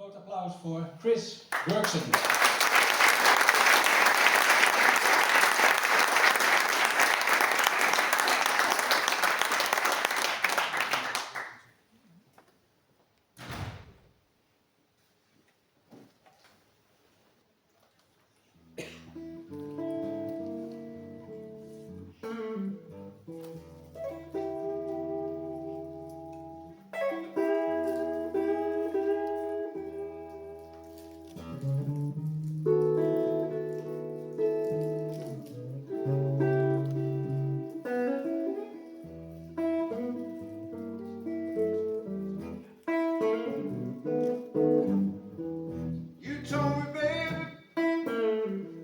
groot applaus voor Chris Bergson.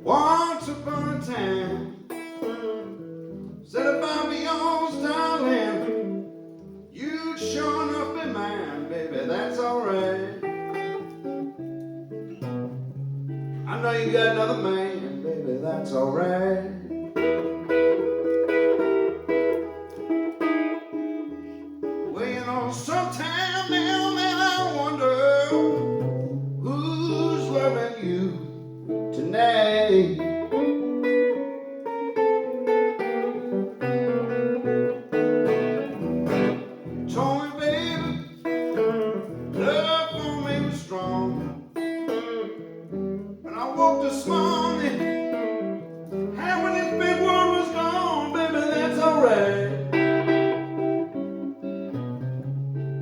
Once upon a time, said if I be yours, darling, you'd sure enough be mine, baby, that's alright. I know you got another man, baby, that's alright. Well, you know, sometime now and I wonder who's loving you tonight. This morning, and when this big world was gone, baby, that's alright.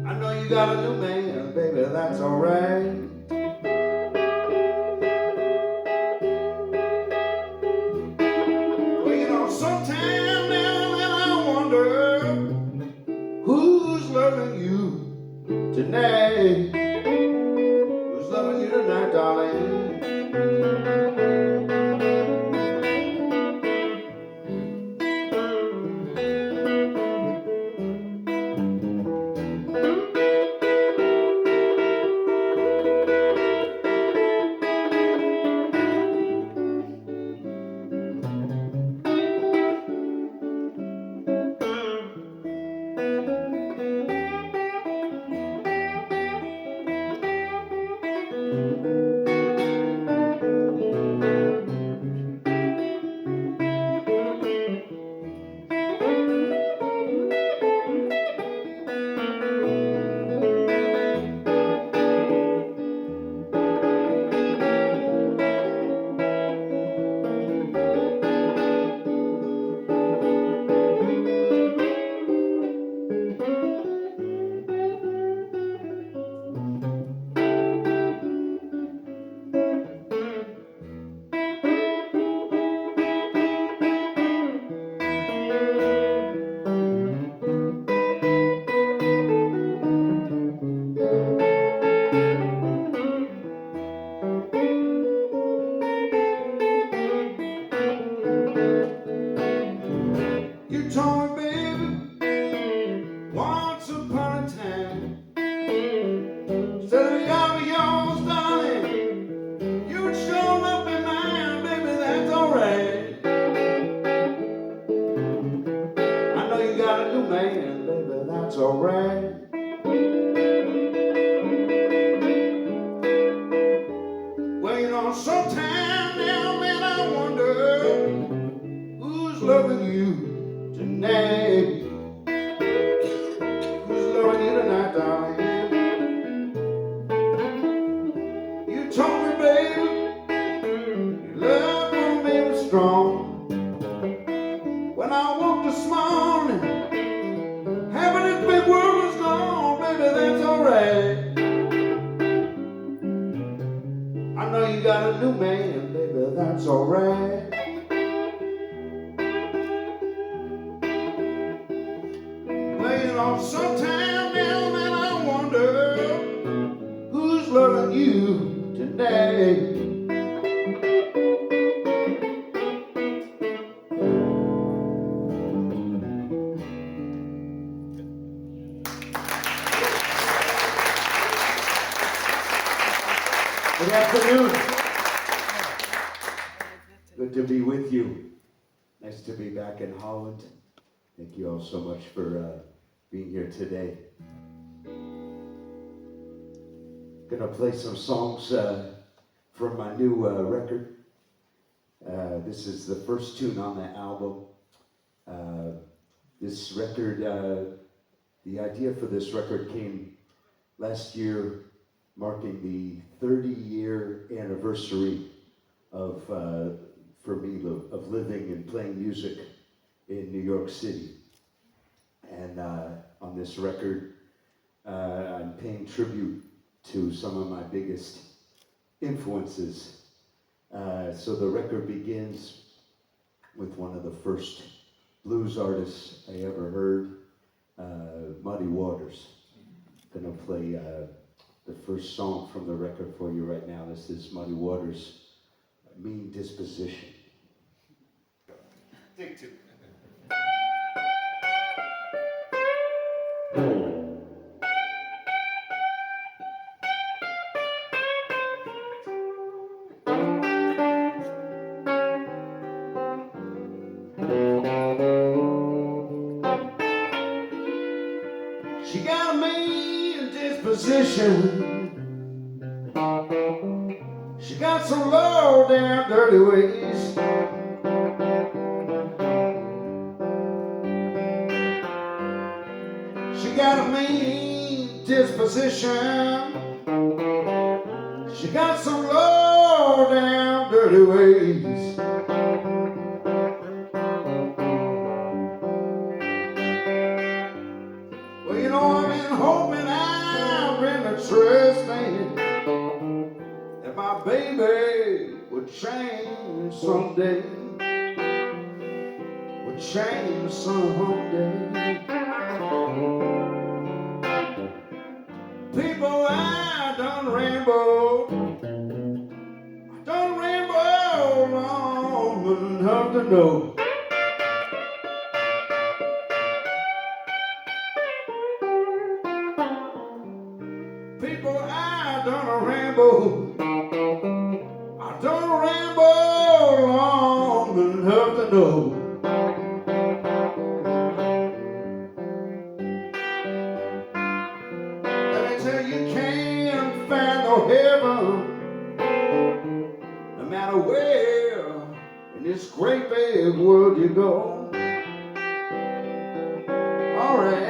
I know you got a new man, baby, that's alright. Well, you know, sometime now and I wonder who's loving you tonight. Who's loving you tonight, darling? You told me, baby, once upon a time, said if I were yours, darling, you'd show up in mine, baby, that's alright. I know you got a new man, baby, that's alright. Well, you know, sometime now, man, I wonder who's loving you tonight. Who's loving you tonight, darling? You told me, baby, your love for me was strong. When I woke this morning, having this big world was gone, baby, that's alright. I know you got a new man, baby, that's alright. Well, you know, sometime now and I wonder who's loving you tonight. Good afternoon. Good to be with you. Nice to be back in Holland. Thank you all so much for being here today. Gonna play some songs from my new record. This is the first tune on the album. This record, the idea for this record came last year, marking the 30-year anniversary of, for me, of living and playing music in New York City. And on this record, I'm paying tribute to some of my biggest influences. So the record begins with one of the first blues artists I ever heard, Muddy Waters. Gonna play the first song from the record for you right now. This is Muddy Waters' Mean Disposition. Take two. She got a mean disposition. She got some low down dirty ways. She got a mean disposition. She got some low down dirty ways. Well, you know, I've been hoping, I've been trusting that my baby would change someday. Would change someday. People, I done rambled. I done rambled long enough to know. People, I done ramble. I done ramble long enough to know. Let me tell you, can't find no heaven, no matter where in this great big world you go. All right.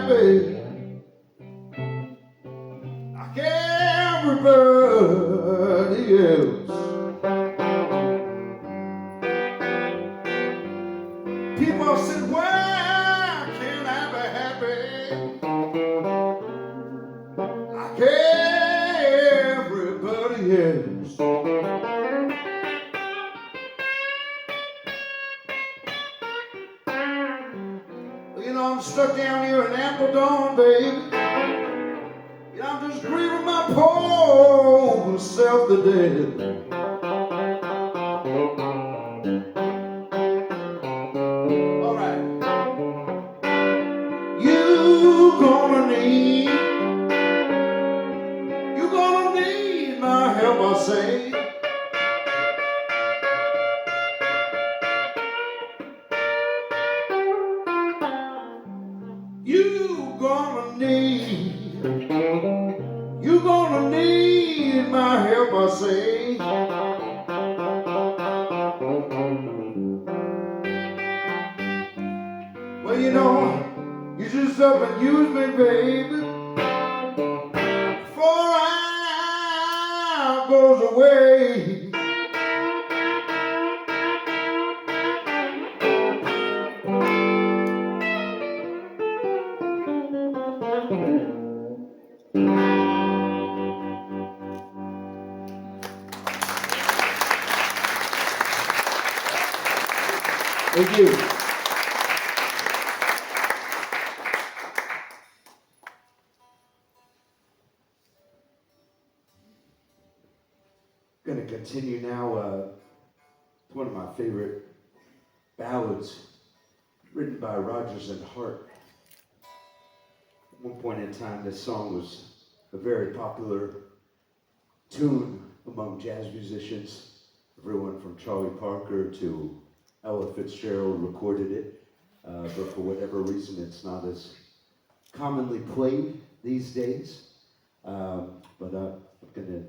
happy like everybody else. People said, why can't I be happy like everybody else? You know, I'm stuck down here in Apeldoorn, baby. You know, I'm just grieving my poor self to death. All right. You're gonna need my help, I say. You're gonna need my help, I say. Well, you know, you just up and use me, baby, before I goes away. Thank you. Going to continue now. One of my favorite ballads, written by Rodgers and Hart. At one point in time, this song was a very popular tune among jazz musicians. Everyone from Charlie Parker to Ella Fitzgerald recorded it, but for whatever reason, it's not as commonly played these days. But I'm going to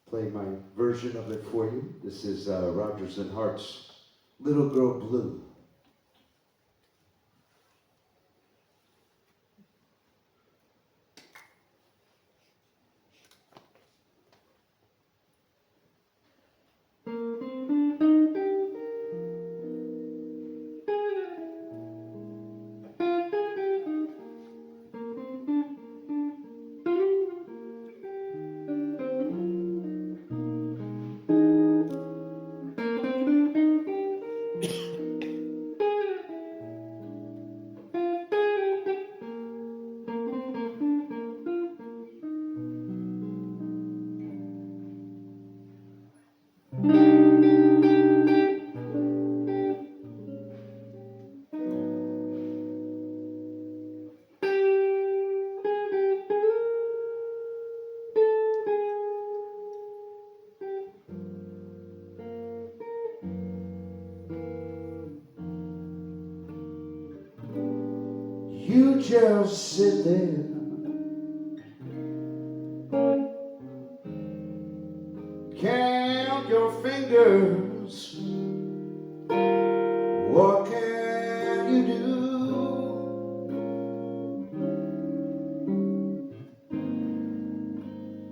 play my version of it for you. This is Rodgers and Hart's Little Girl Blue. You just sit there, count your fingers. What can you do?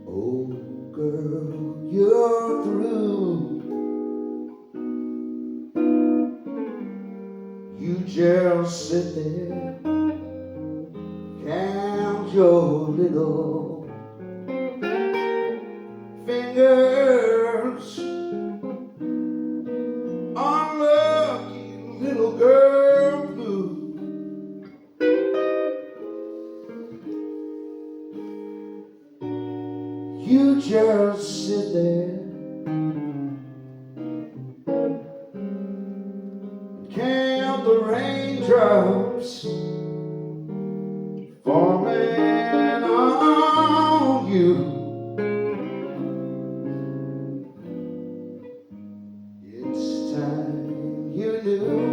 Oh, girl, you're through. You just sit there, count your little fingers. Unlucky little girl blue. You just sit there, count the raindrops falling on you. It's time you knew.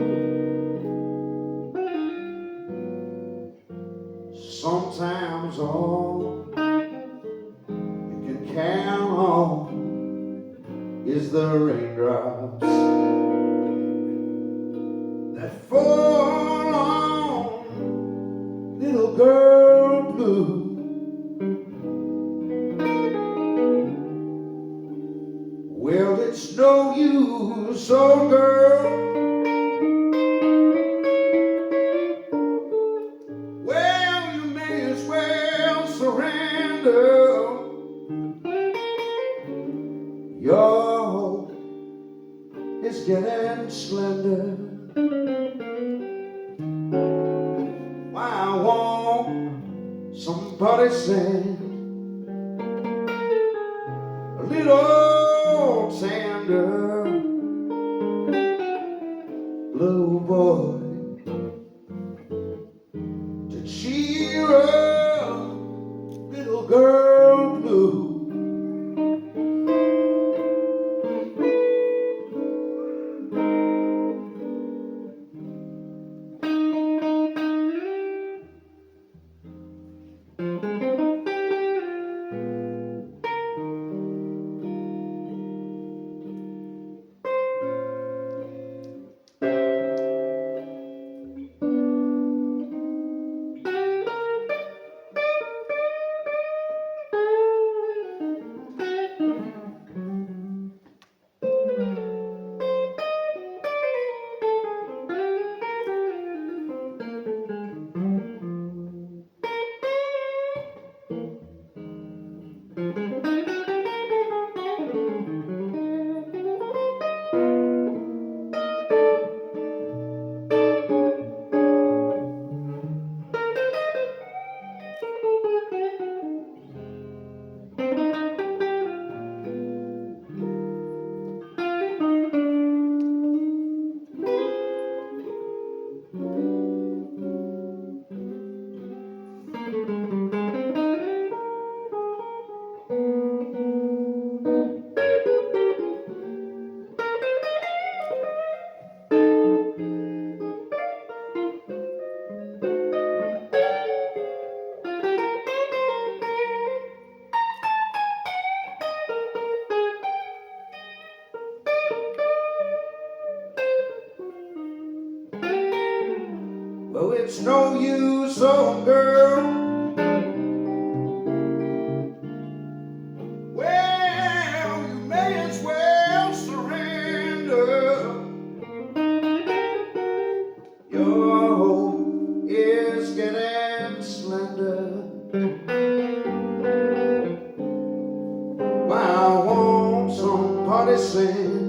Sometimes all you can count on is the raindrops that fall on little little girl blue. Well, it's no use, old girl. Well, you may as well surrender. Your hope is getting slender. Why won't somebody send a little tender blue boy to cheer up little girl blue? Well, it's no use, old girl. Well, you may as well surrender. Your hope is getting slender. Why won't somebody sing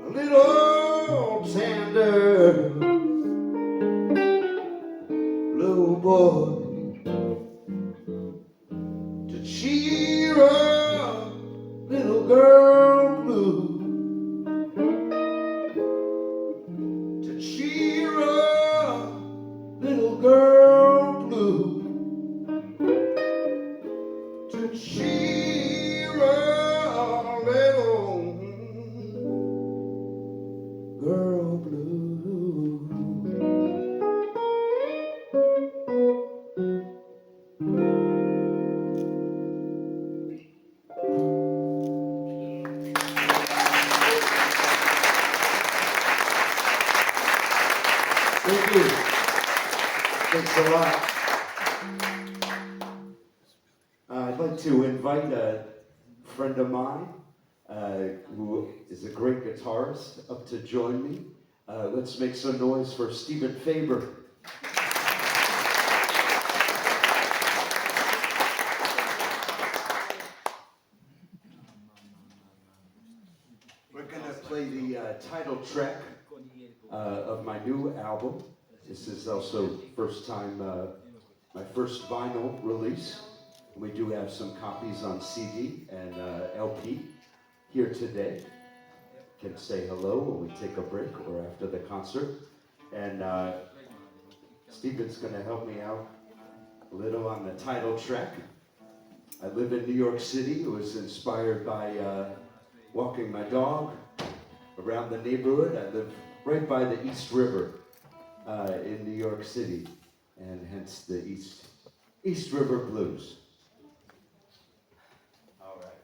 a little tender blue boy to cheer up little girl blue? To cheer up little girl blue. To cheer up little girl blue. Thank you. Thanks a lot. I'd like to invite a friend of mine who is a great guitarist up to join me. Let's make some noise for Stephen Faber. We're going to play the title track of my new album. This is also first time, my first vinyl release. We do have some copies on CD and LP here today. You can say hello when we take a break or after the concert. And Stephen's going to help me out a little on the title track. I live in New York City. It was inspired by walking my dog around the neighborhood. I live right by the East River in New York City, and hence the East River Blues. All right.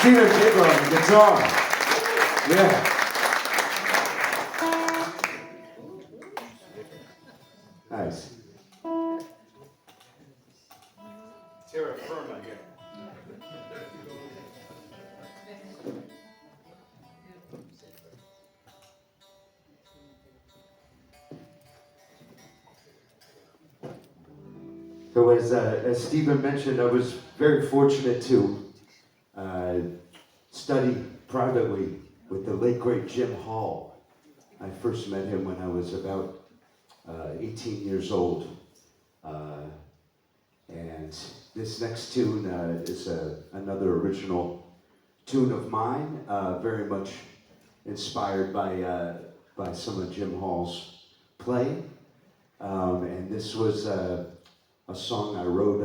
Peter Faber on the guitar. Yeah. Nice. Terra firma here. So as Stephen mentioned, I was very fortunate to study privately with the late great Jim Hall. I first met him when I was about 18 years old. And this next tune is another original tune of mine, very much inspired by some of Jim Hall's play. And this was a song I wrote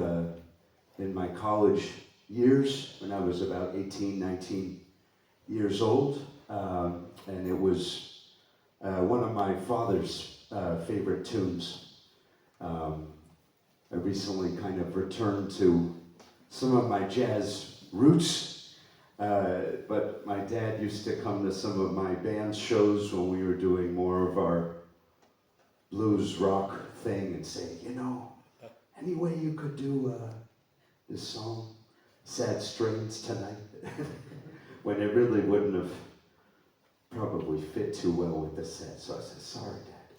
in my college years when I was about 18, 19 years old. And it was one of my father's favorite tunes. I recently kind of returned to some of my jazz roots, but my dad used to come to some of my band shows when we were doing more of our blues rock thing and say, you know, any way you could do this song? sad strains tonight when it really wouldn't have probably fit too well with the set. So I said, sorry, Dad.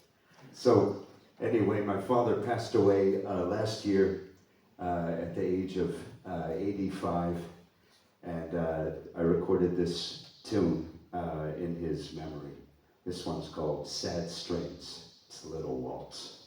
So anyway, my father passed away last year at the age of 85, and I recorded this tune in his memory. This one's called Sad Strains. It's a little waltz.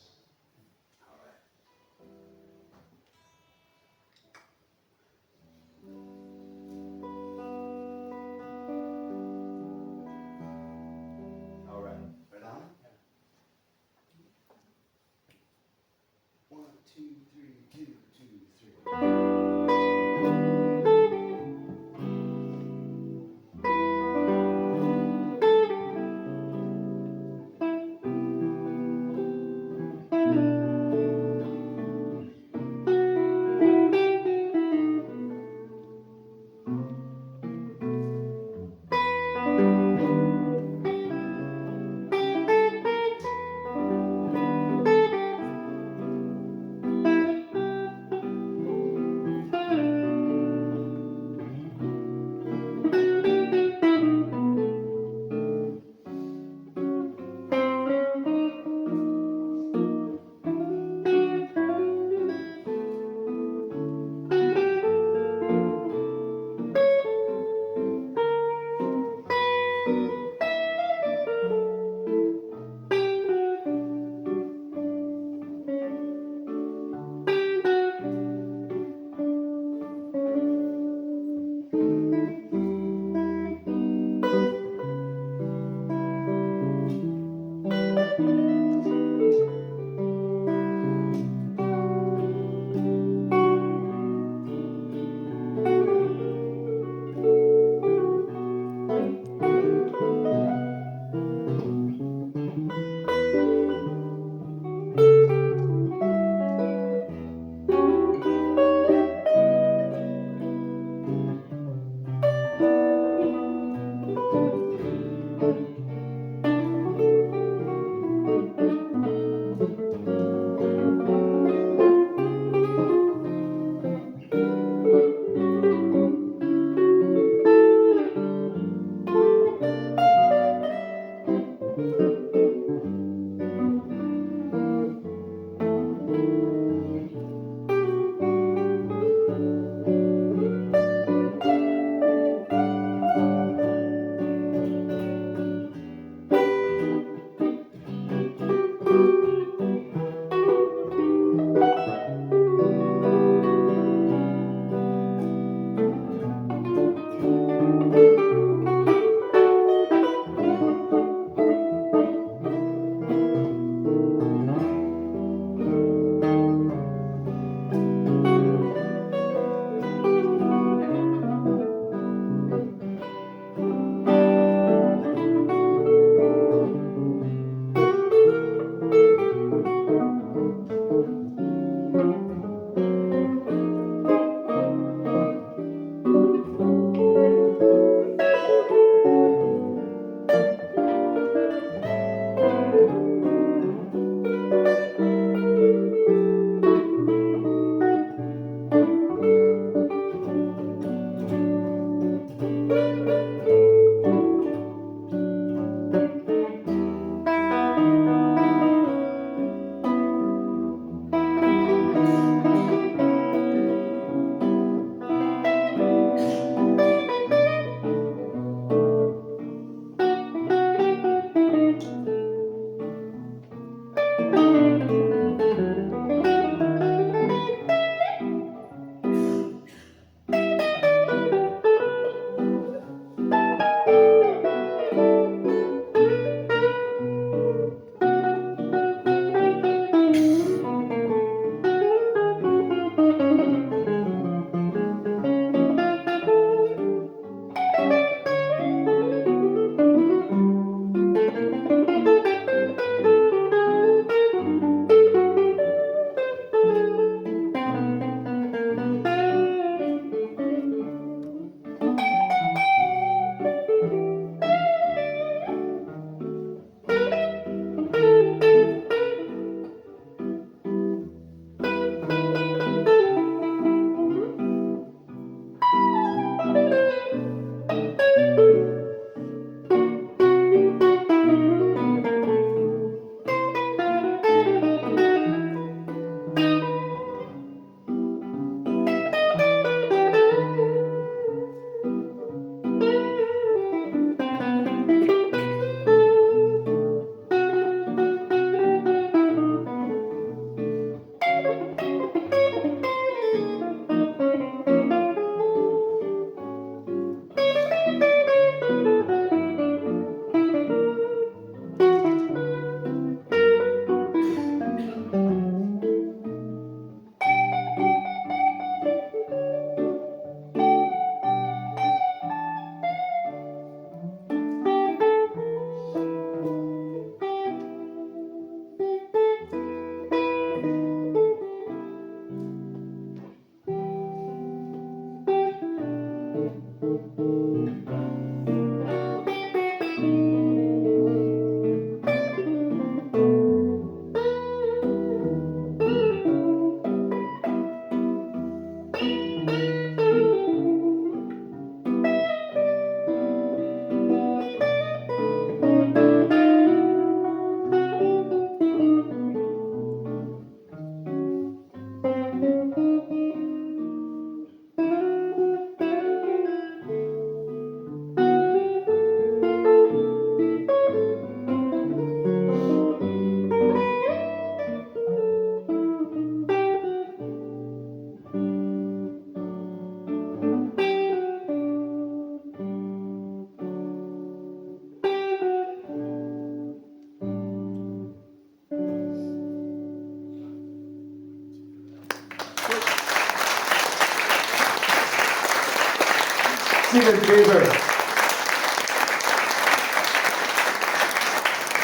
Stephen Faber.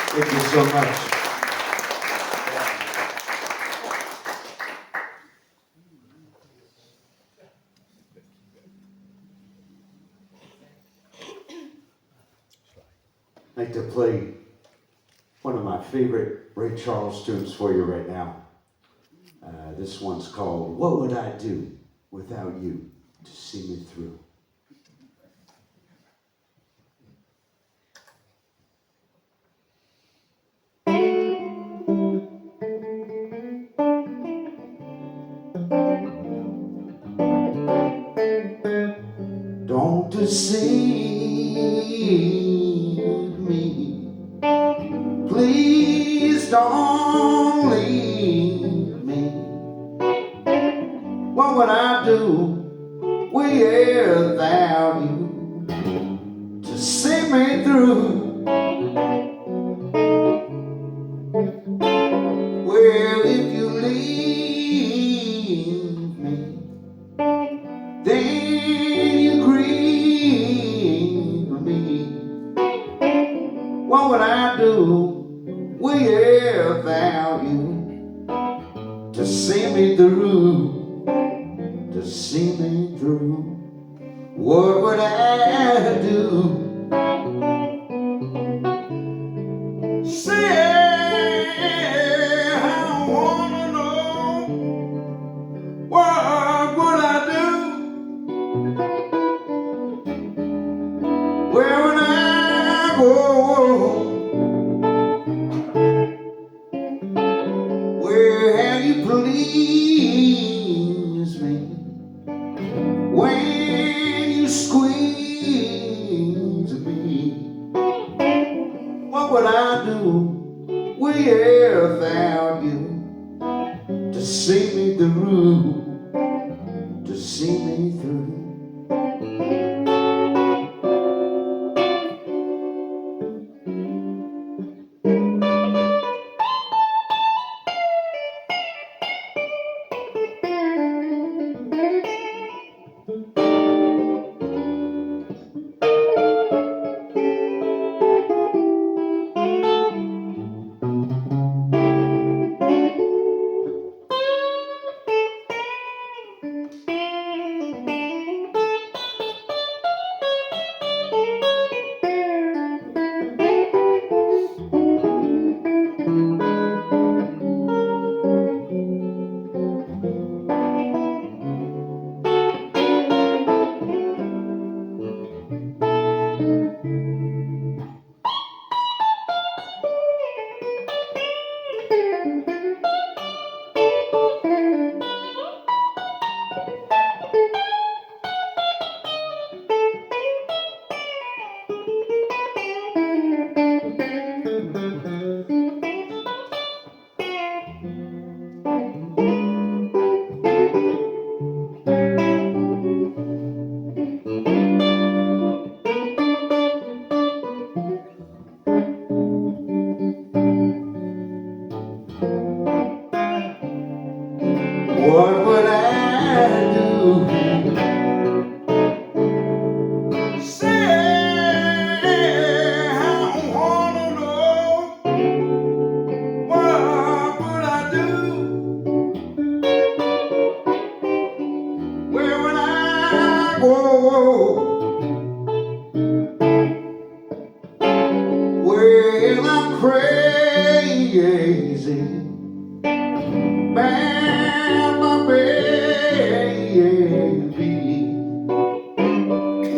Thank you so much. I'd like to play one of my favorite Ray Charles tunes for you right now. This one's called What Would I Do Without You to See Me Through? Don't deceive me. Please don't leave me. What would I do without you to see me through? Well, if you leave me, then you grieve me. What would I do without you to see me through? To see me through? What would I do? Say, I wanna know, what would I do? Where would I go? Where have you pleased me? When you squeeze me, what would I do without you to see me through? To see me through? What would I do? Say, I wanna know, what would I do? Where would I go? Well, I'm crazy about my baby.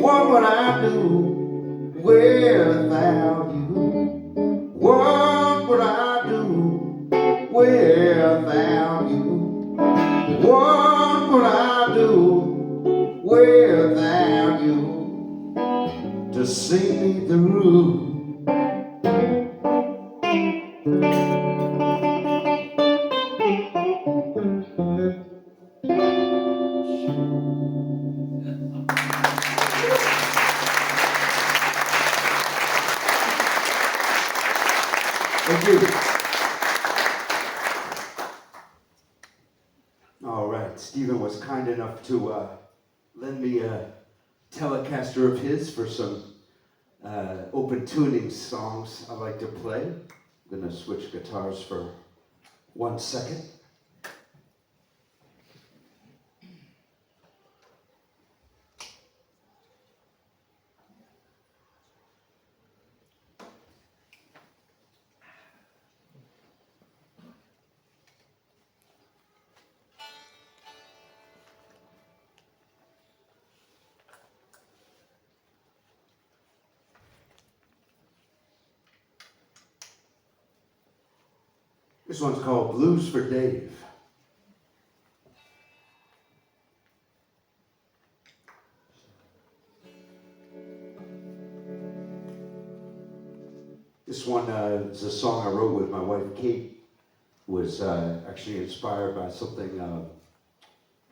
What would I do without you? What would I do without you? What would I do without you to see me through? Thank you. All right, Stephen was kind enough to lend me a Telecaster of his for some open tuning songs I like to play. I'm gonna switch guitars for 1 second. This one's called Blues for Dave. This one is a song I wrote with my wife Kate. Was actually inspired by something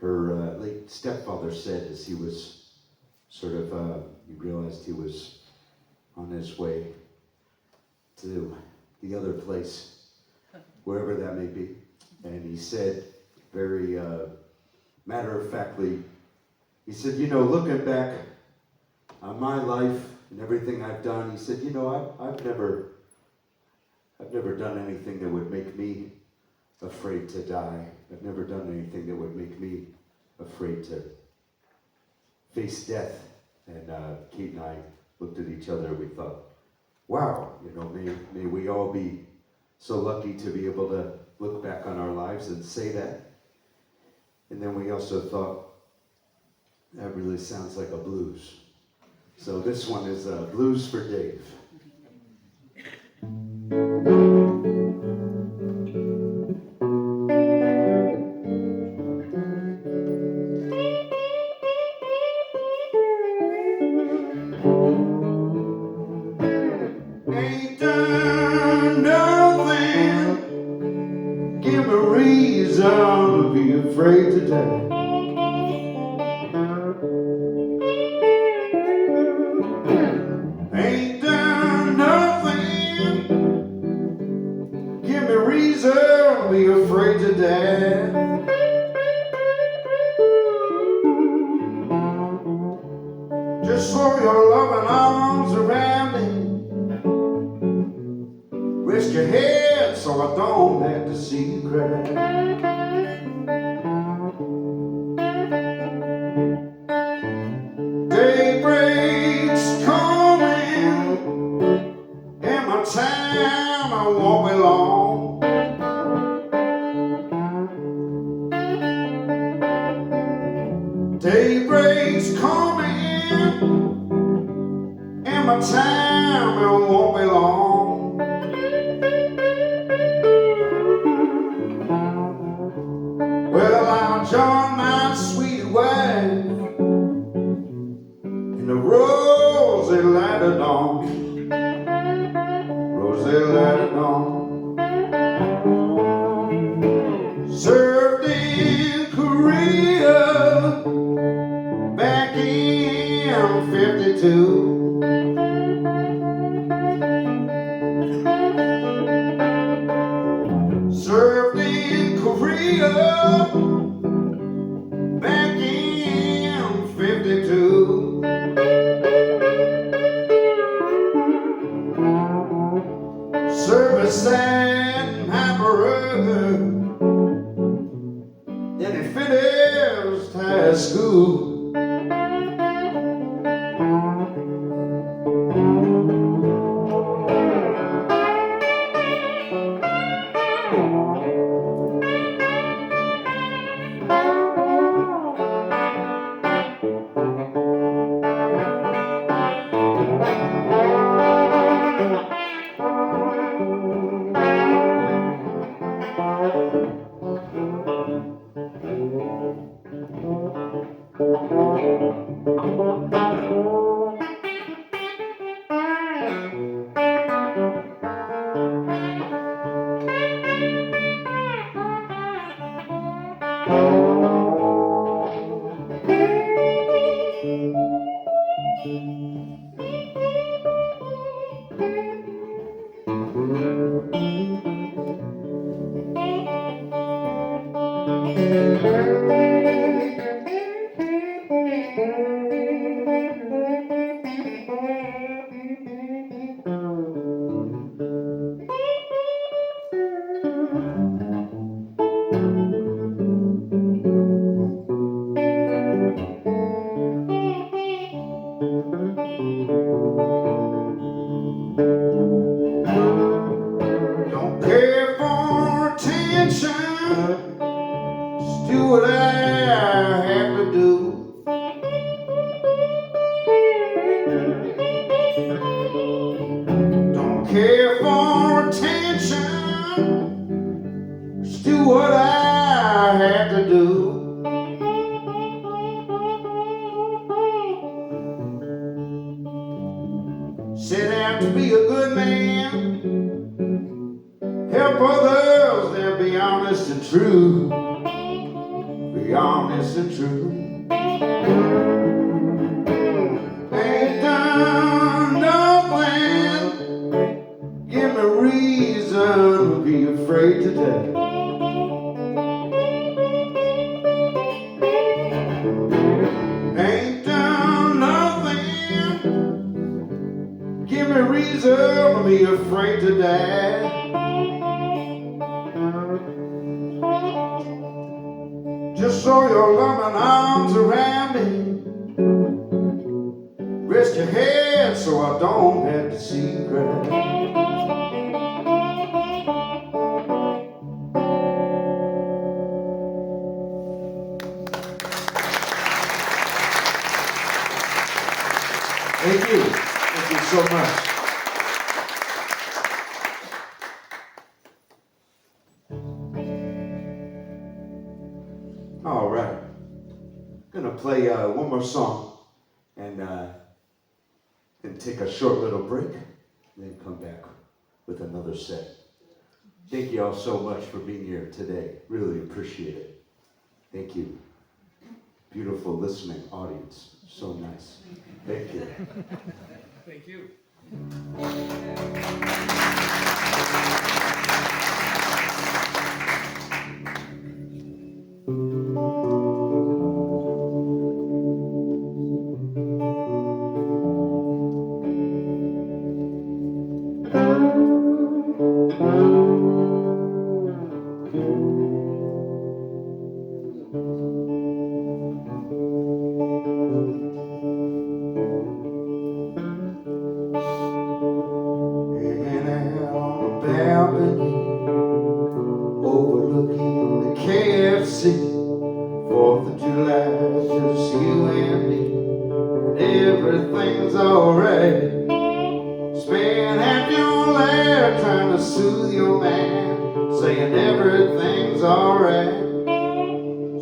her late stepfather said as he was sort of, he realized he was on his way to the other place, wherever that may be. And he said very matter-of-factly, he said, you know, looking back on my life and everything I've done, he said, you know, I've never done anything that would make me afraid to die. I've never done anything that would make me afraid to face death. And Kate and I looked at each other and we thought, wow, you know, may we all be so lucky to be able to look back on our lives and say that. And then we also thought, that really sounds like a blues. So this one is Blues for Dave. Ain't done nothing, give a reason to be afraid to die. Ain't done nothing, give me reason to be afraid to die. Just throw your loving arms around me, rest your head so I don't have to see you cry. Daybreak's coming, and my time I won't be long. Daybreak's coming, and my time it won't be long. Well, I'll join my sweet wife in the rosy light of dawn. Rosy light of dawn. Served in Korea back in '52. Served in Korea back in '52. Service at Faber, then he finished high school. Don't care for attention, just do what I have to do. Don't care for attention, just do what I have to do. Set out to be a good man, help others, and be honest and true. Be honest and true. Ain't done nothing, give me reason to be afraid today. Ain't done nothing, give me reason to be afraid today. Just throw your loving arms around me, rest your head so I don't have to see you cry. Thank you. Thank you so much. All right. Gonna play one more song and take a short little break, then come back with another set. Thank you all so much for being here today. Really appreciate it. Thank you. Beautiful listening audience. So nice. Thank you. Thank you. Hanging out on the balcony, overlooking the KFC. 4th of July, just you and me, and everything's alright. Spend half your life trying to soothe your man, saying everything's alright.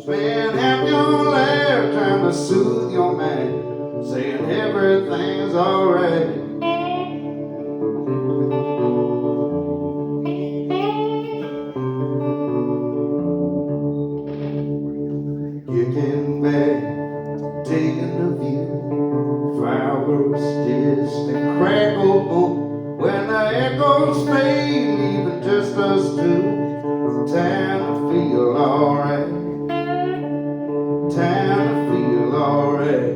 Spend half your life trying to soothe your man, saying everything's alright. Getting back, taking the view, fireworks, distant crackle boom. When the echoes fade, leaving just us two. Time to feel alright. Time to feel alright.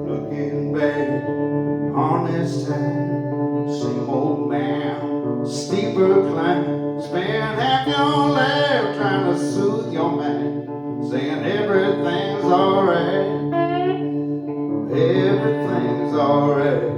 Looking back on this time, same old man, steeper climb. Spend half your life trying to soothe your mind, saying everything's alright. Everything's alright.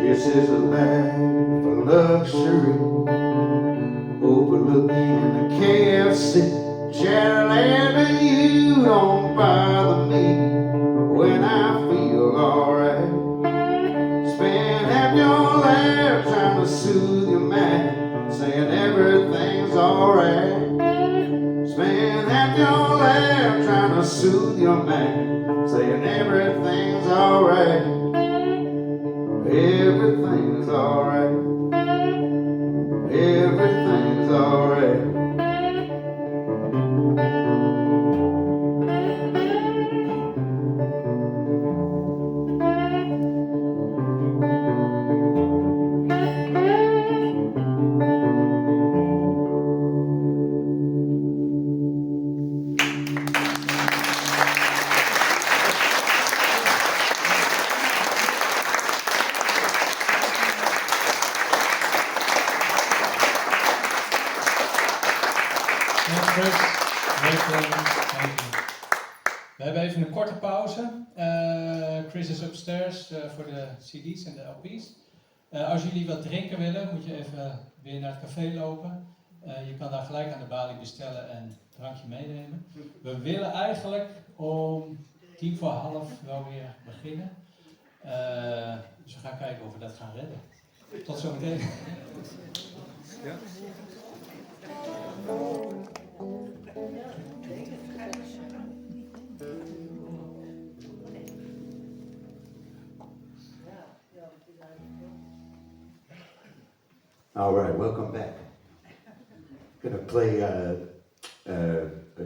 This is a life of luxury, overlooking the KFC. Shadowland, you don't bother me when I feel alright. Spend half your life trying to soothe your mind, saying everything's alright. Spend half your life trying to soothe your mind, saying everything's alright. Everything's alright. Everything's alright. Chris, welkom. Dank je. We hebben even een korte pauze. Chris is upstairs voor de CD's en de LP's. Als jullie wat drinken willen, moet je even weer naar het café lopen. Je kan daar gelijk aan de balie bestellen en een drankje meenemen. We willen eigenlijk om 11:50 wel weer beginnen. Dus we gaan kijken of we dat gaan redden. Tot zometeen. Ja. All right, welcome back. I'm gonna play a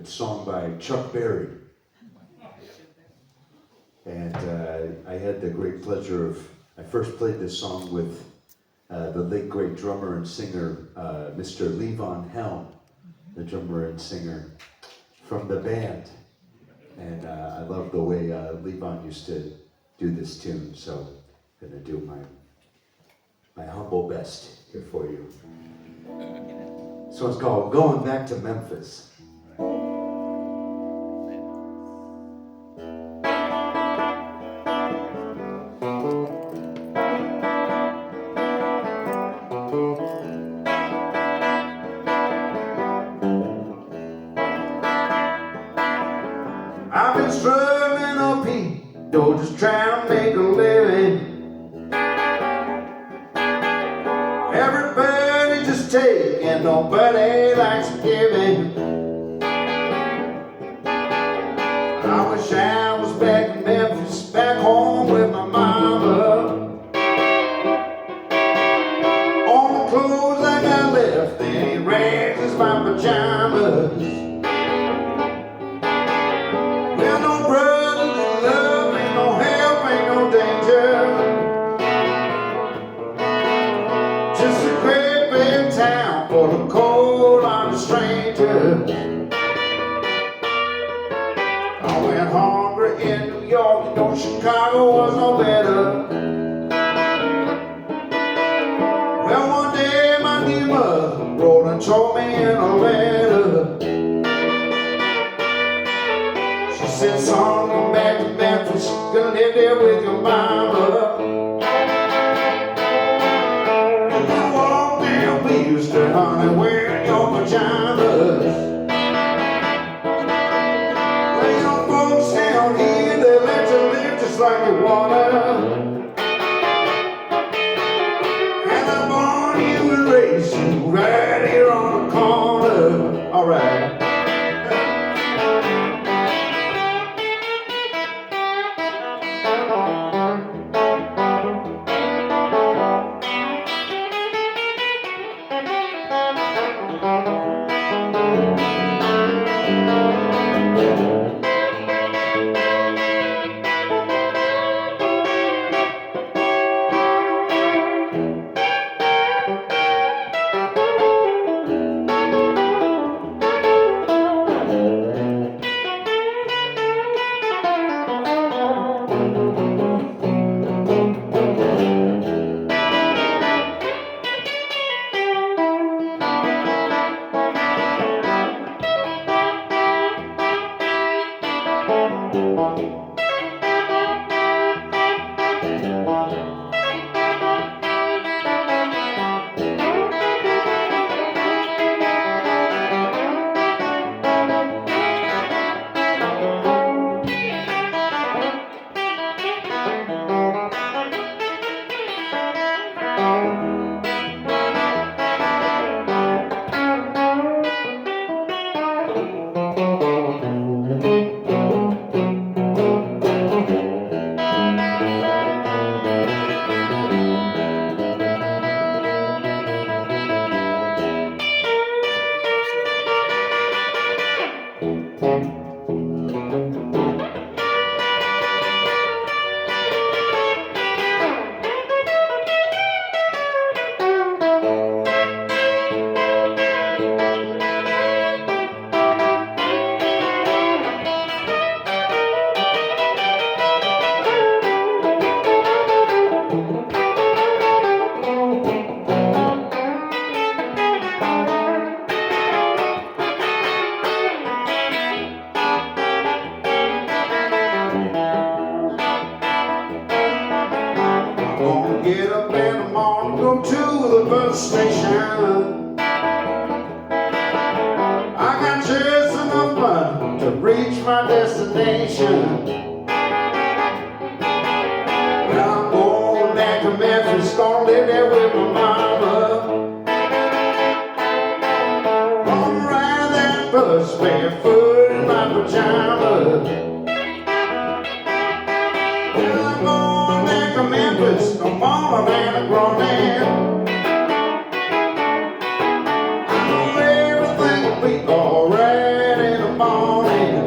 song by Chuck Berry, and I had the great pleasure of. I first played this song with the late great drummer and singer Mr. Levon Helm, the drummer and singer from the band, and I love the way Levon used to do this tune. So I'm gonna do my humble best here for you. This one's called Going Back to Memphis. I've been struggling up here, though, just trying to make a living. Everybody just take and nobody likes giving. I wish I was back in Memphis, back home with my mama. All the clothes I got left, they ain't rags as my pajamas. Well, no brothers in love, ain't no help, ain't no danger. Just a great big town full of cold-hearted strangers. I went hungry in New York, you know Chicago was no better. Well, one day my dear mother wrote and told me in a letter. She said, son, come back to Memphis, gonna live there with your mama. And I walked down Beale Street, honey, wearing your pajamas. Well, your folks down here, they let you live just like you wanna. And I'm born you and raised you right here on the corner. All right. Gonna get up in the morning, go to the bus station. I got just enough money to reach my destination. Now I'm going back to Memphis, gonna live there with my mama. Gonna ride that bus barefoot in my pajamas. Well, I'm going back to Memphis, no mama and a grown man. I know everything will be alright in the morning.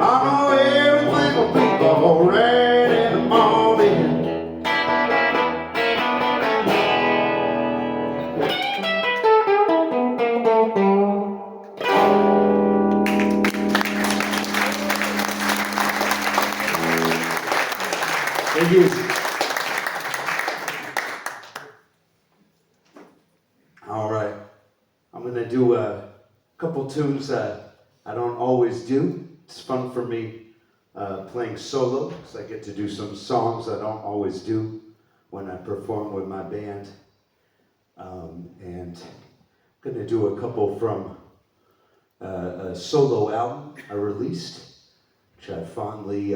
I know everything will be alright in the morning. Thank you. All right, I'm gonna do a couple tunes I don't always do. It's fun for me playing solo because I get to do some songs I don't always do when I perform with my band. And I'm gonna do a couple from a solo album I released, which I fondly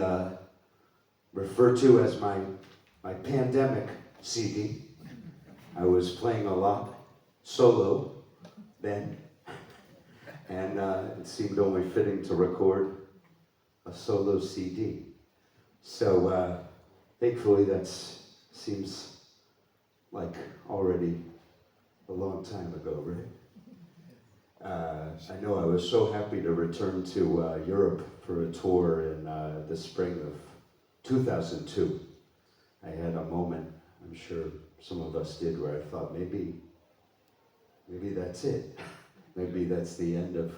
refer to as my pandemic CD. I was playing a lot solo then, and it seemed only fitting to record a solo CD. So thankfully that seems like already a long time ago, right? I know I was so happy to return to Europe for a tour in the spring of 2002. I had a moment, I'm sure some of us did, where I thought maybe that's it. Maybe that's the end of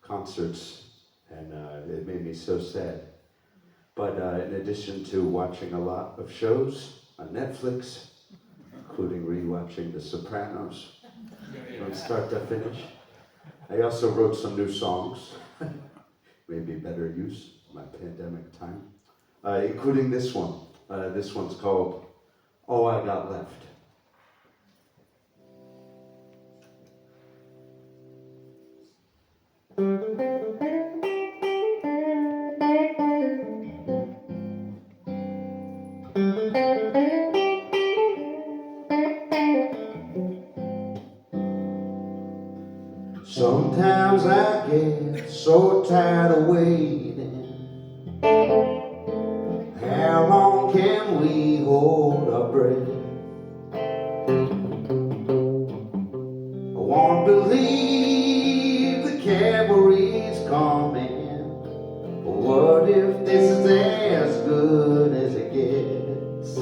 concerts, and it made me so sad. But in addition to watching a lot of shows on Netflix, including rewatching The Sopranos from start to finish, I also wrote some new songs, maybe better use of my pandemic time. Including this one. This one's called All I Got Left. Sometimes I get so tired of waiting. How long can we hold our breath? I won't believe the cavalry's coming. What if this is as good as it gets?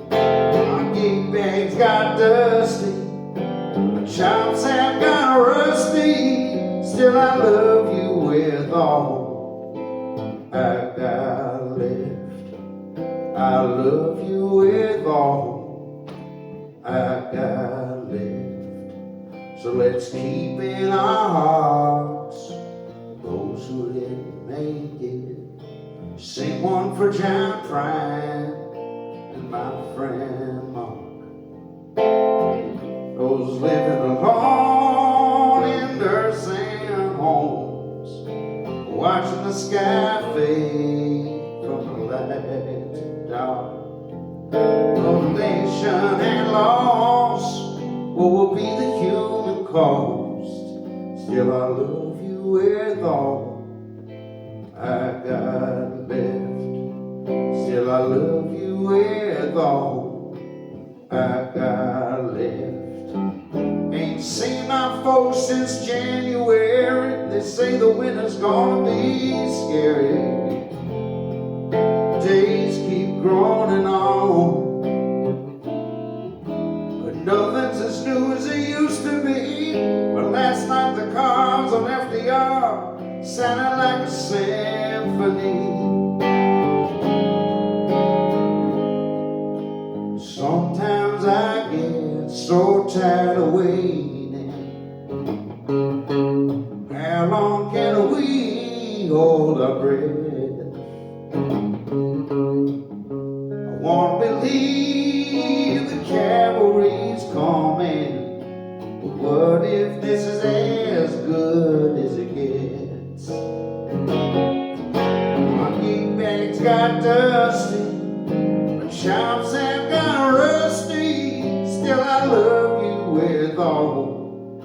My gig bags got dusty, my chops have got rusty. Still I love you with all I got left. I love you with all I got left. So let's keep in our hearts those who didn't make it. Sing one for John Prine and my friend Mark. Those living alone in nursing homes, watching the sky fade from the light to dark. Of nation and loss, what will be the human cost? Still I love you with all I got left. Still I love you with all I got left. Ain't seen my folks since January. They say the winter's gonna be scary. Days keep growing on, but nothing's as new as it used to be. But last night the cars on FDR sounded like a symphony. Sometimes I get so tired of waiting. How long can we hold our breath? believe the cavalry's coming. But what if this is as good as it gets? My gig bag's got dusty, my chops have got rusty. Still I love you with all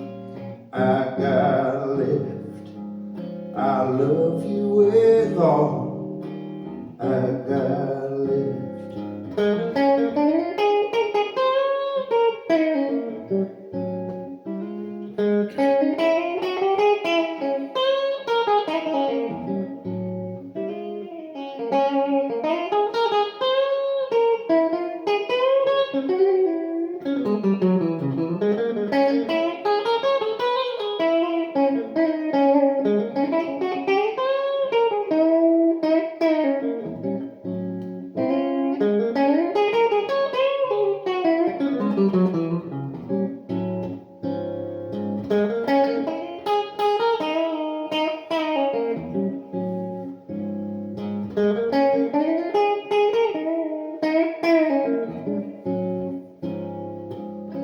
I got left. I love you with all I got left.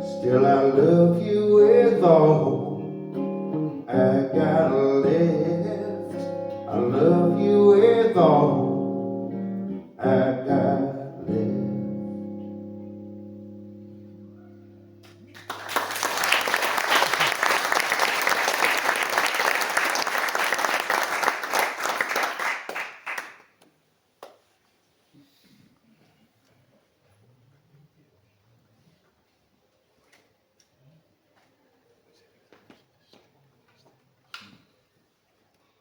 Still I love you with all I got left. I love you with all I got left.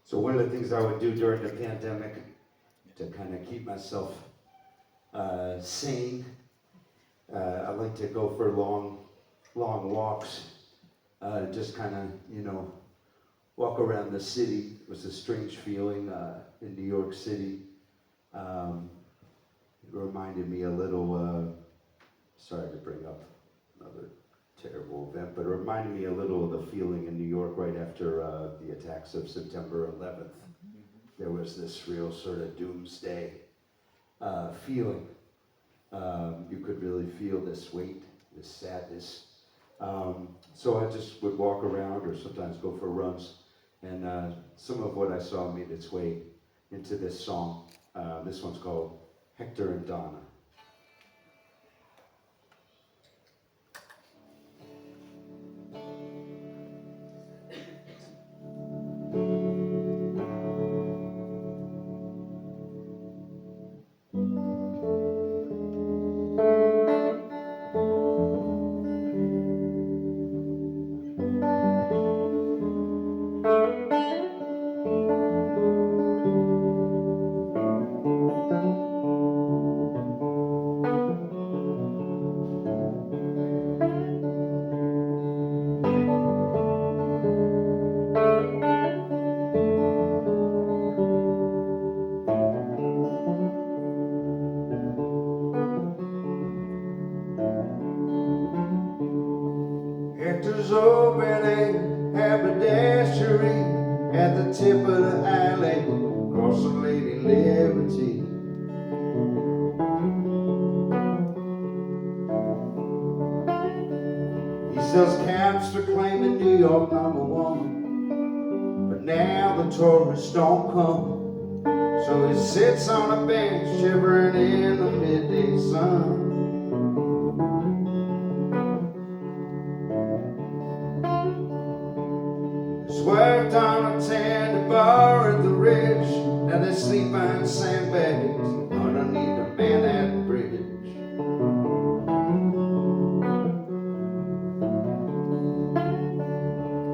So one of the things I would do during the pandemic to kind of keep myself sane, I like to go for long walks, just kind of, walk around the city. It was a strange feeling in New York City. It reminded me a little, sorry to bring up another terrible event, but it reminded me a little of the feeling in New York right after the attacks of September 11th. There was this real sort of doomsday feeling. You could really feel this weight, this sadness. So I just would walk around or sometimes go for runs, and some of what I saw made its way into this song. This one's called Hector and Donna. Hector's open a haberdashery at the tip of the alley, across from Lady Liberty. He sells caps to claim the New York #1, but now the tourists don't come, so he sits on a bench shivering in the midday sun. His wife Donna tended bar at the Ridge. Now they sleep on sandbags underneath the Manhattan Bridge.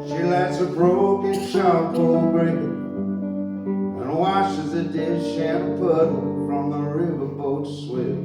She lights a broken charcoal grate and washes the dish and a puddle from the riverboat swell.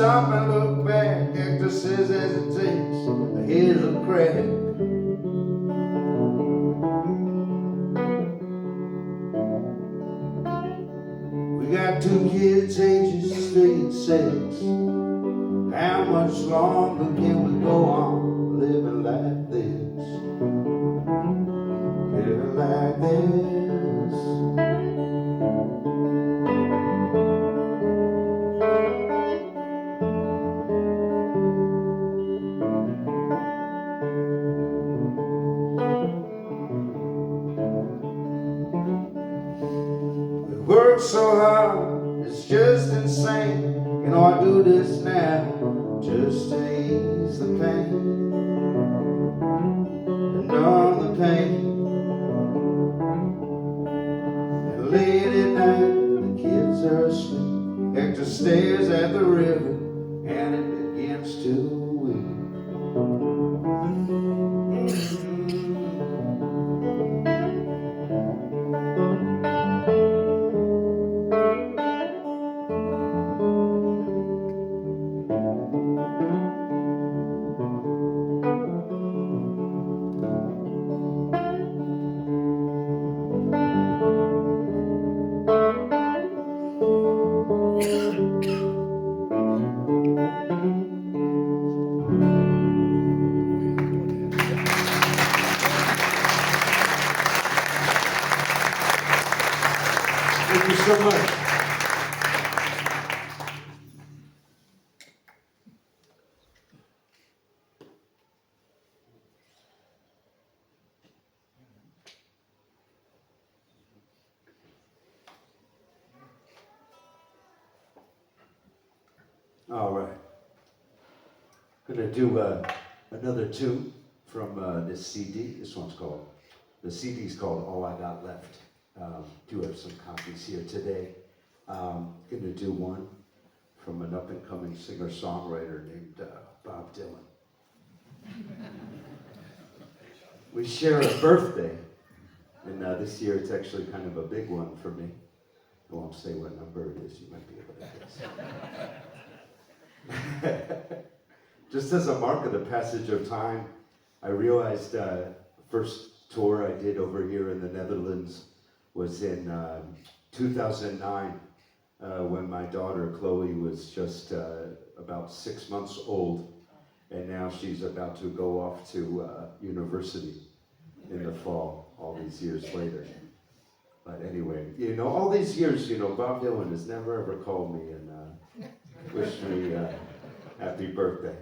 stop and look back. Hector says as it takes a hit of crack. We got two kids ages 3 and 6. How much longer can we go on living like this? Living like this. We work so hard, it's just insane. You know I do this now just to ease the pain and numb the pain. And late at night, the kids are asleep. Hector stares at the river and it begins to weep. Thank you so much. All right. Gonna do another tune from this CD. This one's called, the CD's called All I Got Left. Do have some copies here today. Gonna do one from an up-and-coming singer-songwriter named Bob Dylan. We share a birthday, and this year it's actually kind of a big one for me. I won't say what number it is, you might be able to guess. Just as a mark of the passage of time, I realized first tour I did over here in the Netherlands was in 2009 when my daughter Chloe was just about 6 months old, and now she's about to go off to university in the fall, all these years later. But anyway, you know, all these years, you know, Bob Dylan has never ever called me and wished me happy birthday.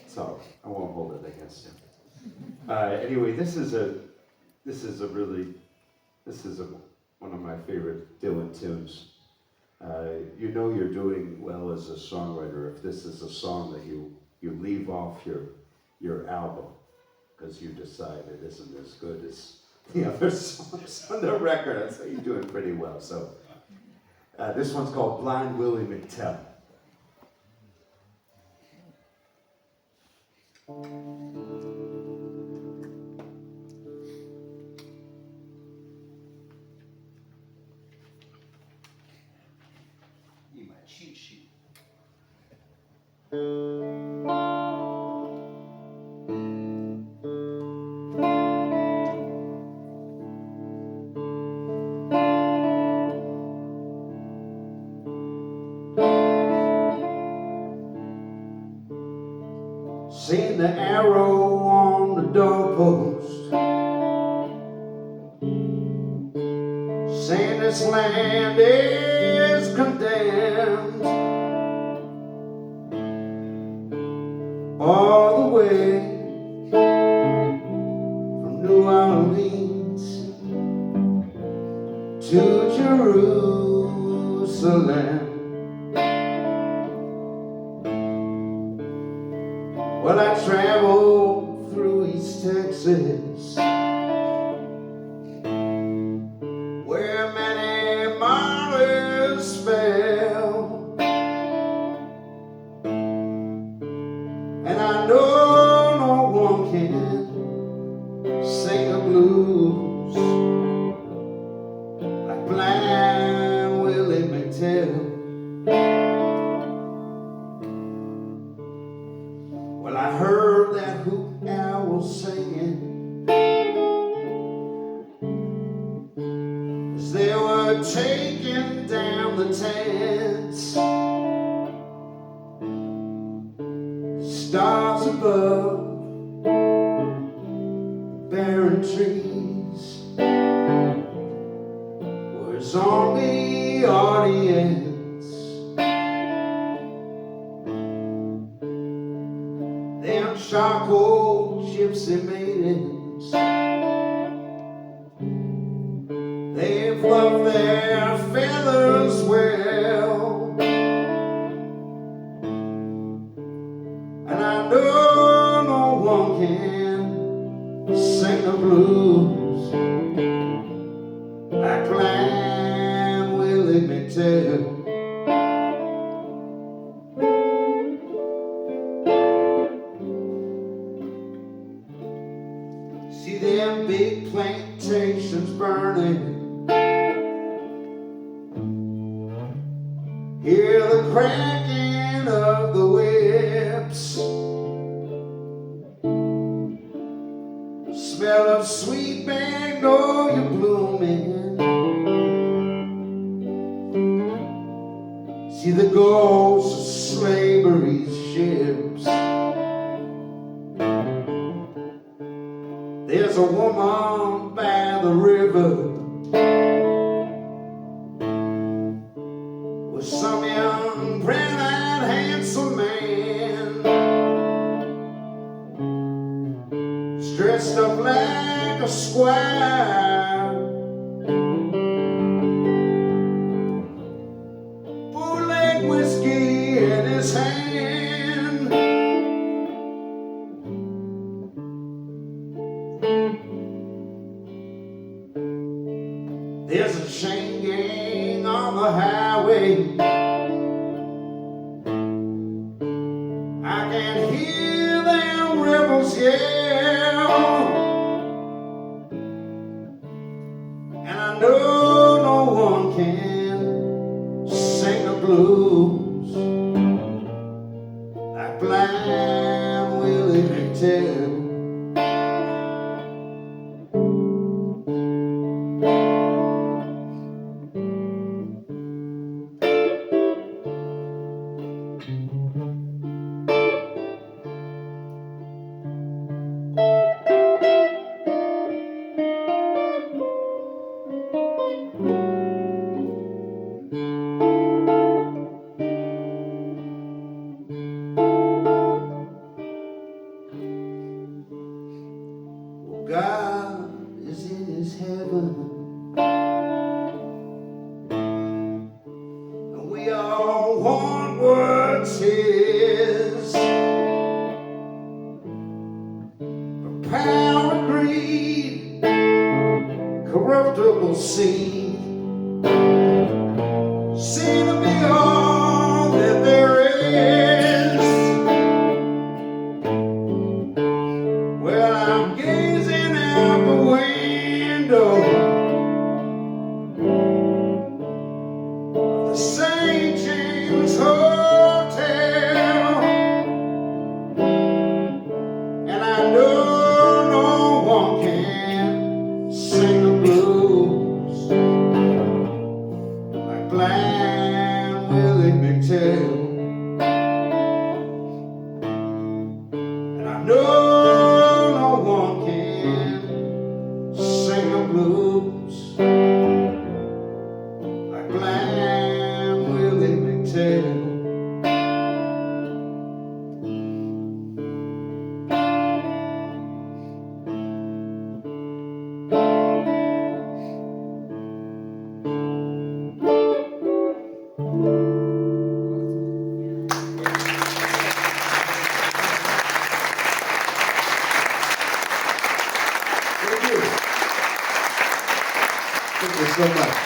So I won't hold it against him. Anyway, this is one of my favorite Dylan tunes. You know you're doing well as a songwriter if this is a song that you leave off your album because you decide it isn't as good as the other songs on the record. I'd say you're doing pretty well. So this one's called Blind Willie McTell. Need my cheat sheet. Seen the arrow on the doorpost, saying this land is condemned. All the way from New Orleans to Jerusalem. Well, I traveled through East Texas, where many martyrs fell, and I know no one can sing the blues like Blind Willie McTell. taking down the tents. Stars above, barren trees, was on the audience. Them charcoal gypsy maidens, they've loved their feathers well, and I know no one can sing the blues like Blind Willie McTell. See them big plantations burning, hear the cracking of the whips, smell of sweet magnolia blooming, see the ghosts of slavery's ships. There's a woman by the river with some young, brown-eyed, handsome man, dressed up like a squire, bootleg whiskey in his hand. There's a chain gang on the highway, I can hear them rebels yell, and I know no one can sing the blues like Blind Willie McTell. God is in his heaven, and we all want what's his. But power and greed, corruptible seed, seem to be all that there is. Well, I'm gazing out the window of the St. James Hotel, and I know no one can sing the blues like Blind Willie McTell. And I know no one can sing the blues like Blind Willie McTell. Thank you. Thank you so much.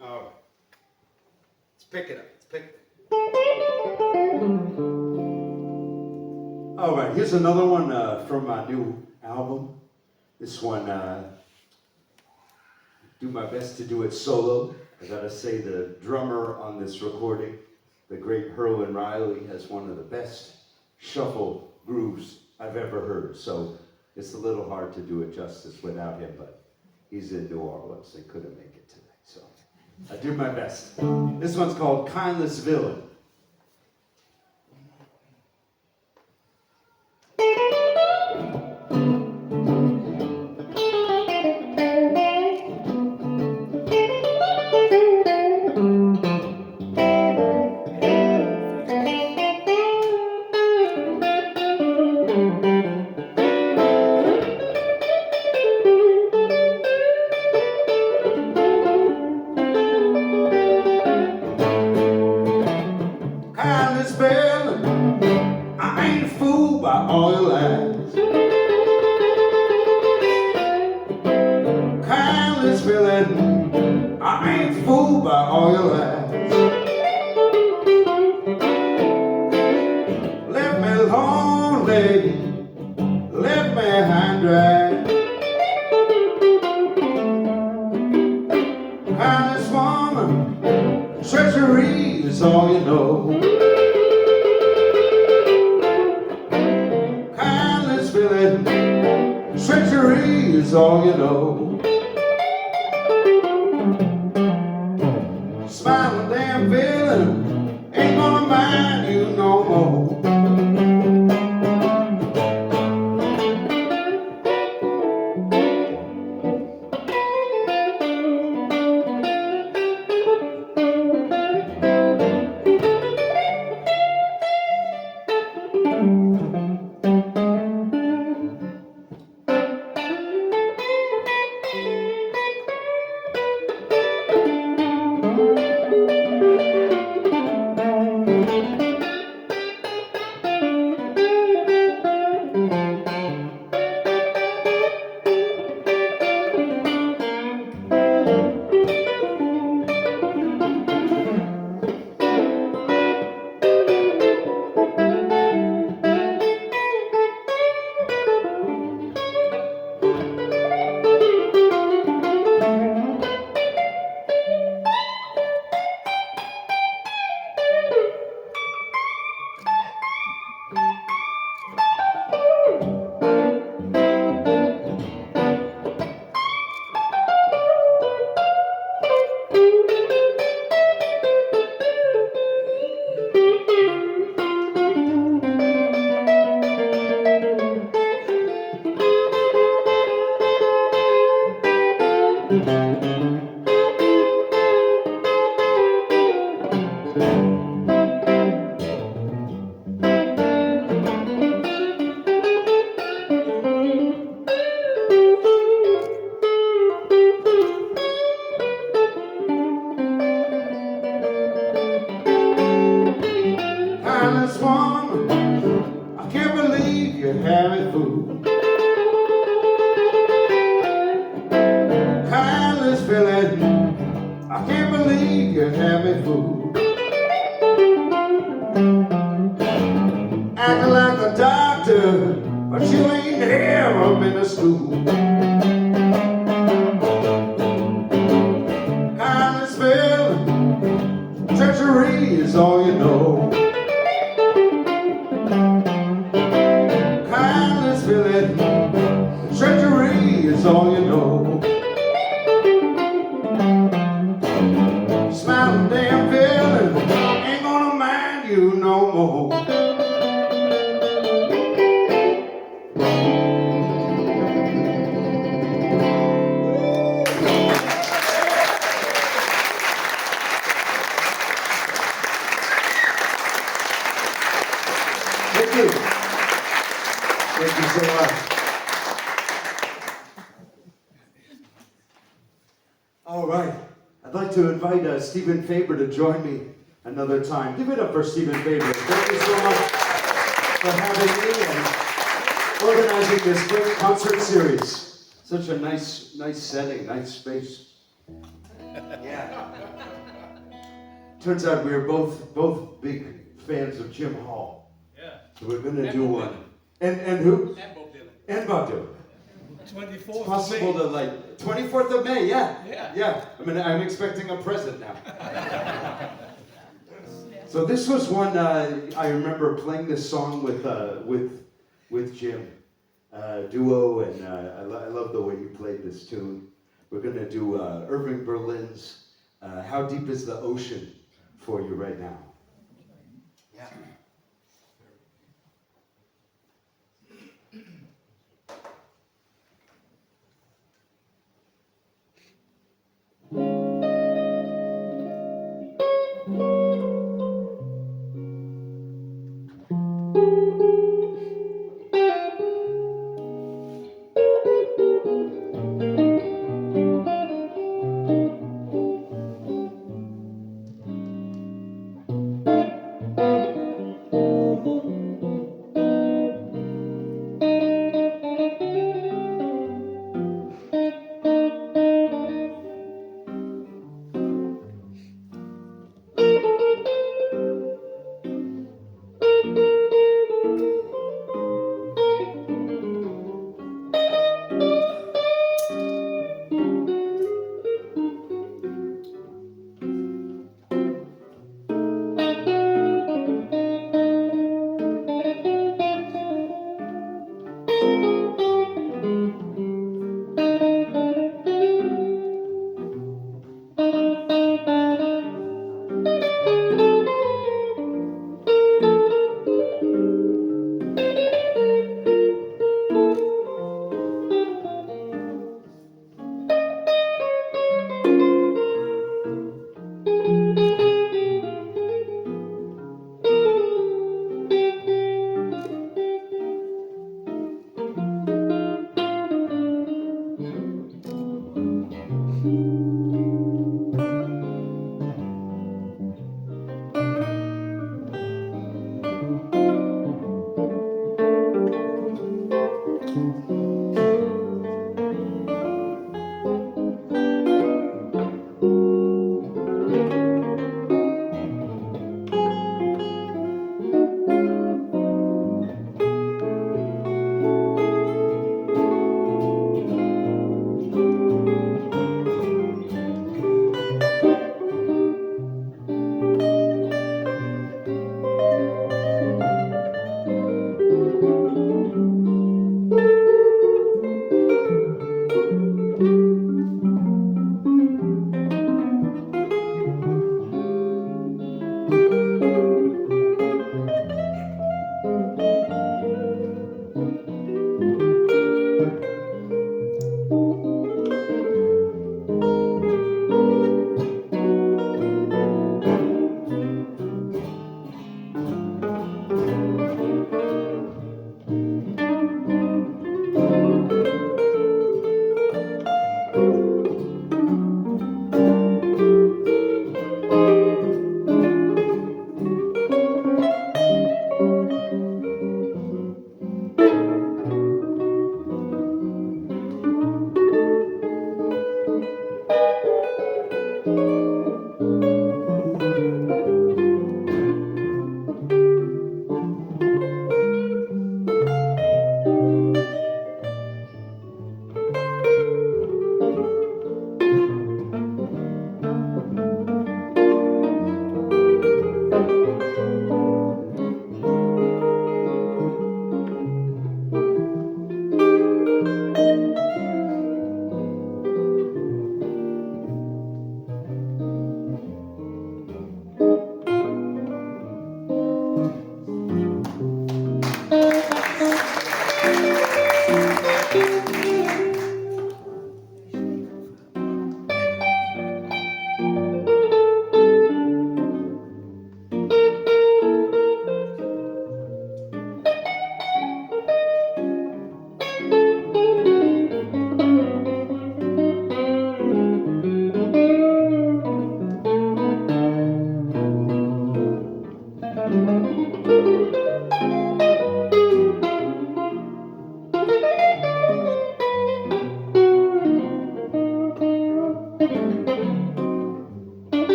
All right. Let's pick it up. Let's pick it up. All right, here's another one from my new album. This one, do my best to do it solo. I gotta say the drummer on this recording, the great Herwin Riley, has one of the best shuffle grooves I've ever heard. So it's a little hard to do it justice without him, but he's in New Orleans. They couldn't make it today, so I do my best. This one's called Kindless Villain. Kindness villain, I ain't fooled by all your lies. Kindness villain, I ain't fooled by all your lies. Left me lonely, left me high and dry. Kindness woman, treachery is all you know. Kindness villain, treachery is all you know. Smiling damn villain, ain't gonna mind you no more. Kindness woman, I can't believe you have it fooled. Kindness villain, I can't believe you have me fooled. Acting like a doctor, but you ain't ever been to school. Kindness villain, treachery is all you know. Kindness villain, treachery is all you know. Smiling damn villain, ain't gonna mind you no more. Thank you. Thank you so much. All right. I'd like to invite Stephen Faber to join me another time. Give it up for Stephen Faber. Thank you so much for having me and organizing this great concert series. Such a nice setting, nice space. Yeah. Turns out we were both big fans of Jim Hall. Yeah. So we're going to do one. And who? And Bob Dylan. And Bob Dylan. 24th It's possible to 24th of May, yeah. Yeah. I mean, I'm expecting a present now. So this was one, I remember playing this song with Jim, duo, and I love the way you played this tune. We're going to do Irving Berlin's How Deep is the Ocean for you right now. Yeah.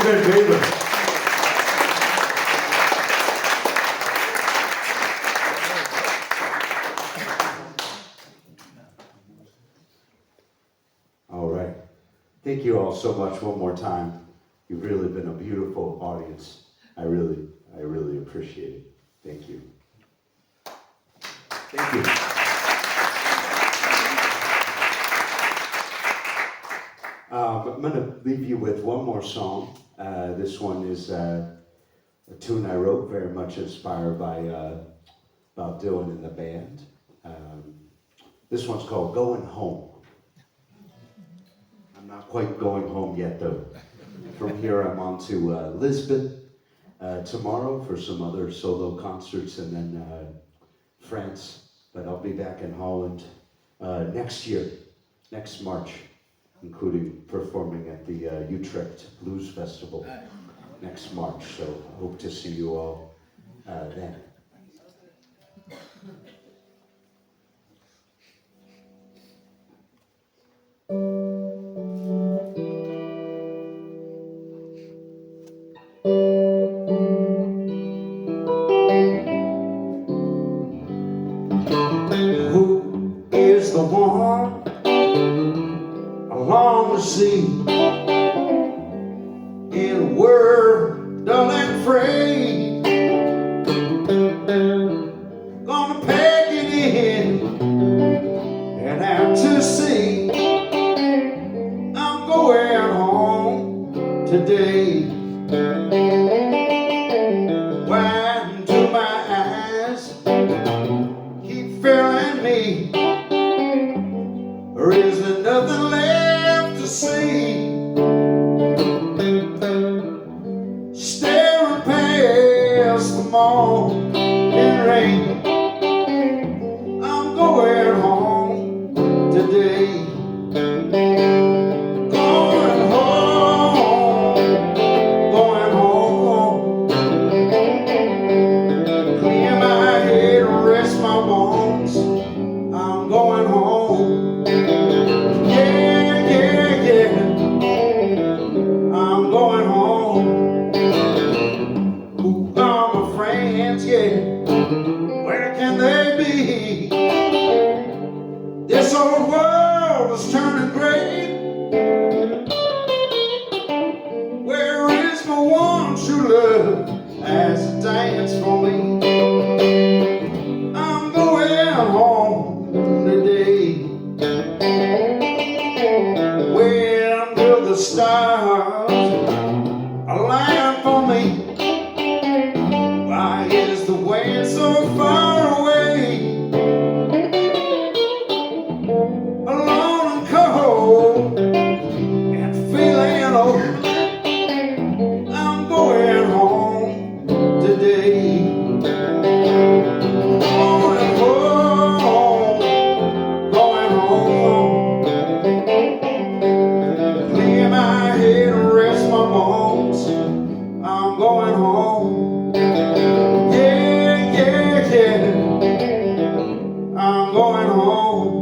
Faber. All right. Thank you all so much one more time. You've really been a beautiful audience. I really appreciate it. Thank you. Thank you. I'm going to leave you with one more song. This one is a tune I wrote, very much inspired by Bob Dylan and the band. This one's called Going Home. I'm not quite going home yet, though. From here, I'm on to Lisbon tomorrow for some other solo concerts, and then France. But I'll be back in Holland next year, next March, including performing at the Utrecht Blues Festival next March. So I hope to see you all then. Who is the one along the sea in a world dull and frayed, gonna pack it in and out to sea? I'm going home today. Widen to my eyes, keep failing me. There isn't nothing left to see. Staring past the morning rain, I'm going home today. Going home, going home. Clear my head, rest my bones. I'm going home. Yeah, yeah, yeah. I'm going home. Who are my friends? Yeah. Where can they be? This old world is turning gray. Where is my one true love as it dance for me? I'm going home today. When will the stars align for me? Why is the way so far away? Alone and cold and feeling old. I'm going home today. Going home, going home. Clear my head and rest my bones. I'm going home. Yeah, yeah, yeah. I'm going home.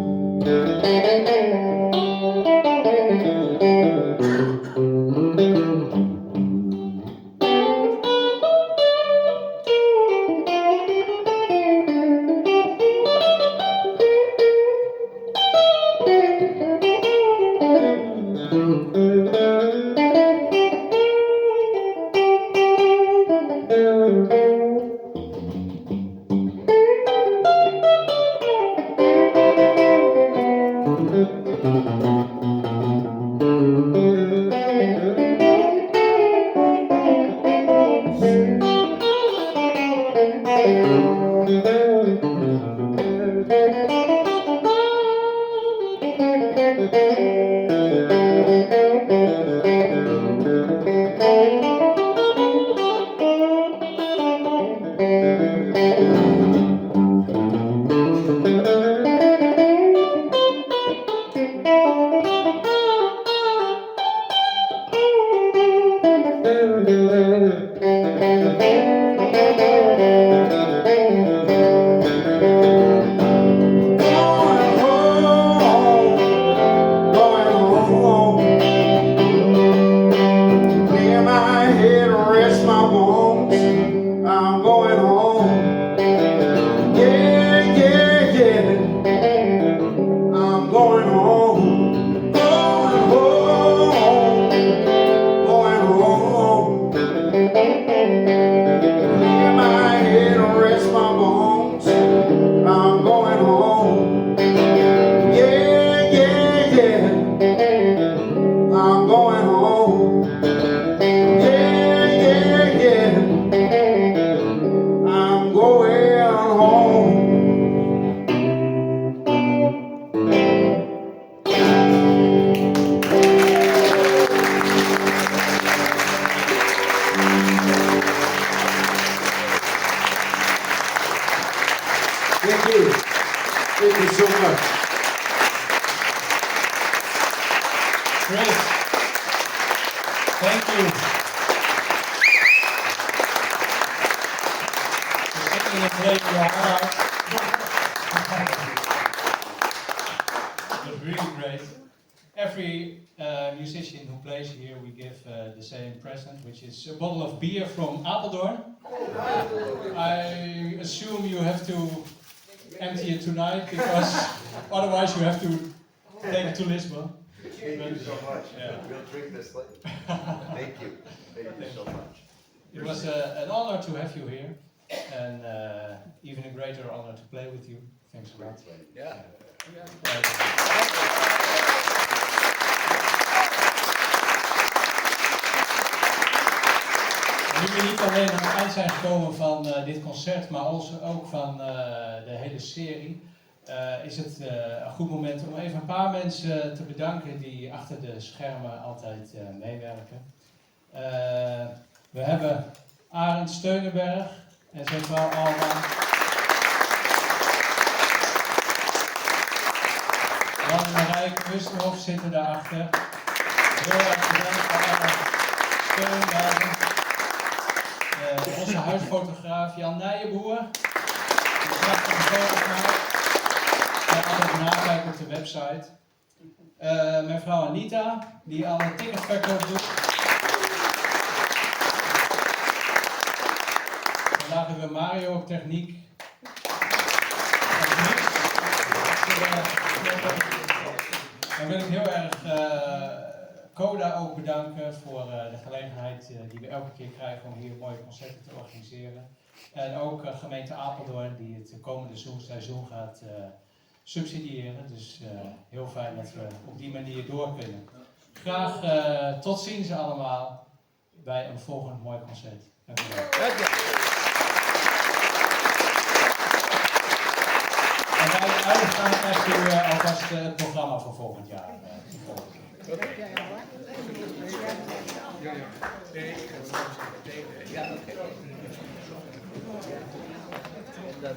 Thank you. Thank you so much. Chris, thank you. For singing and playing your heart out. It was really great. Every musician who plays here, we give the same present, which is a bottle of beer from Apeldoorn. I assume you have to empty it tonight, because otherwise you have to take it to Lisbon. Thank you so much. Yeah. We'll drink this later. Thank you. Thank you so much. It was an honor to have you here, and even a greater honor to play with you. Thanks a lot. Ja. Nu we niet alleen aan het eind zijn gekomen van dit concert, maar ook van de hele serie, is het een goed moment om even een paar mensen te bedanken die achter de schermen altijd meewerken. We hebben Arend Steunenberg en zijn vrouw Alma. Jan en Marijke Wusterhof zitten daarachter. Heel erg bedankt voor alle steun daarin. Onze huisfotograaf Jan Nijenboer. Die prachtige foto's maakt. En altijd nakijken op de website. Mijn vrouw Anita, die alle ticketverkoop doet. Vandaag hebben we Mario op techniek. Dan wil ik heel erg Coda ook bedanken voor de gelegenheid die we elke keer krijgen om hier mooie concerten te organiseren. En ook gemeente Apeldoorn die het komende seizoen gaat subsidiëren. Dus heel fijn dat we op die manier door kunnen. Graag tot ziens allemaal bij een volgend mooi concert. Dank u wel. En bij het uitgaan krijgt u alvast het programma voor volgend jaar. Ja, ja. Nee, ik ga het straks tegen. Ja, oké. Dat